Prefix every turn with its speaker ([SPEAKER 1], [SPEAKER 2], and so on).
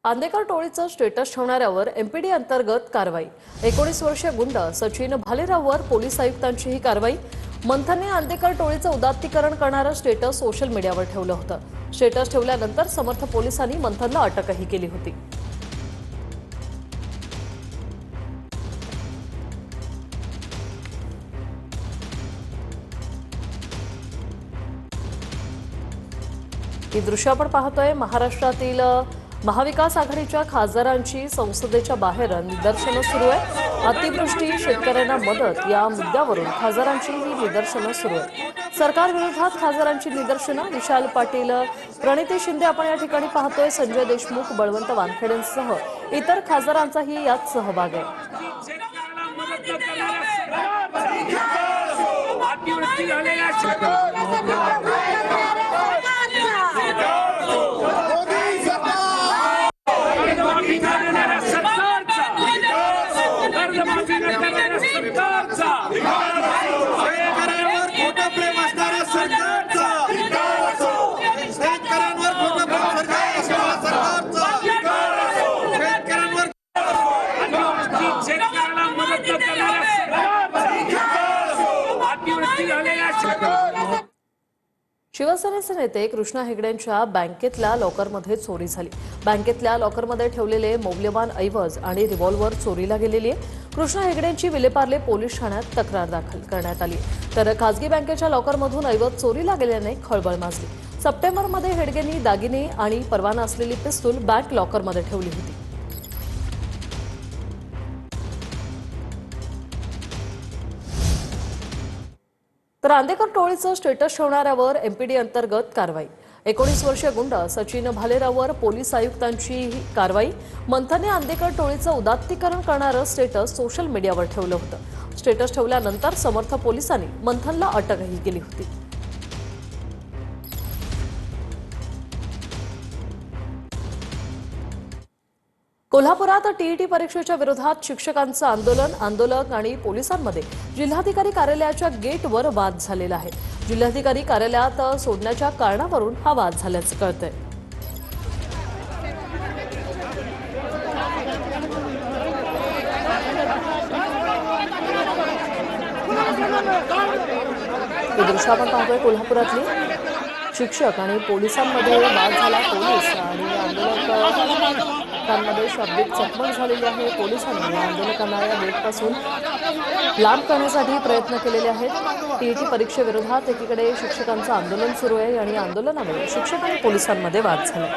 [SPEAKER 1] Andekar टोळीचं status ठेवणाऱ्यावर MPD अंतर्गत कारवाई। 19 वर्षीय गुंड सचिन भालेराववर पोलीस आयुक्तांची ही कारवाई। मंथनने आंदेकर टोळीचं उदात्तीकरण करणारं स्टेटस सोशल मीडियावर ठेवलं होतं। स्टेटस ठेवल्यानंतर समर्थ पोलिसांनी मंथनला अटकही केली होती। ही दृश्य आपण पाहतोय। महाराष्ट्रातील महाविकास आघाडीच्या खासदारांची संसदेच्या बाहेर निदर्शनं सुरू आहे। अतिवृष्टी, शेतकऱ्यांना मदत या मुद्द्यावरून खासदारांची ही निदर्शनं सुरू आहे। सरकार विरोधात खासदारांची निदर्शनं। विशाल पाटील, प्रणिती शिंदे आपण या ठिकाणी पाहतोय। संजय देशमुख, बळवंत वानखेडेंसह इतर खासदारांचाही यात सहभाग आहे। शिवसेनेचे नेते कृष्णा हेगडेंच्या बँकेतल्या लॉकरमध्ये चोरी झाली। बँकेतल्या लॉकरमध्ये ठेवलेले मौल्यवान ऐवज आणि रिव्हॉल्वर चोरीला गेलेली आहे। कृष्णा हेगडेंची विलेपार्ले पोलीस ठाण्यात तक्रार दाखल करण्यात आली, तर खासगी बँकेच्या लॉकरमधून ऐवज चोरीला गेल्याने खळबळ माजली। सप्टेंबरमध्ये हेगडेंनी दागिने आणि परवाना असलेली पिस्तूल बँक लॉकरमध्ये ठेवली होती। तर आंदेकर टोळीचं स्टेटस ठेवणाऱ्यावर एमपीडी अंतर्गत कारवाई। 19 वर्षीय गुंड सचिन भालेराववर पोलीस आयुक्तांची ही कारवाई। मंथनने आंदेकर टोळीचं उदात्तीकरण करणारं स्टेटस सोशल मीडियावर ठेवलं होतं। स्टेटस ठेवल्यानंतर समर्थ पोलिसांनी मंथनला अटकही केली होती। कोल्हापुरात टीईटी परीक्षेच्या विरोधात शिक्षकांचं आंदोलन। आंदोलक आणि पोलिसांमध्ये जिल्हाधिकारी कार्यालयाच्या गेटवर वाद झालेला आहे। जिल्हाधिकारी कार्यालयात सोडण्याच्या कारणावरून हा वाद झाल्याचं कळतंय। ही दृश्य आपण पाहतोय कोल्हापुरातली। शिक्षक आणि पोलिसांमध्ये वाद झाला। पोलीस आणि आंदोलकांमध्ये शाब्दिक चकमक झालेली आहे। पोलिसांनी आंदोलकांना या गेटपासून लांब करण्यासाठी प्रयत्न केलेले आहेत। टीईटी परीक्षेविरोधात एकीकडे शिक्षकांचं आंदोलन सुरू आहे आणि आंदोलनामुळे शिक्षक आणि पोलिसांमध्ये वाद झाला।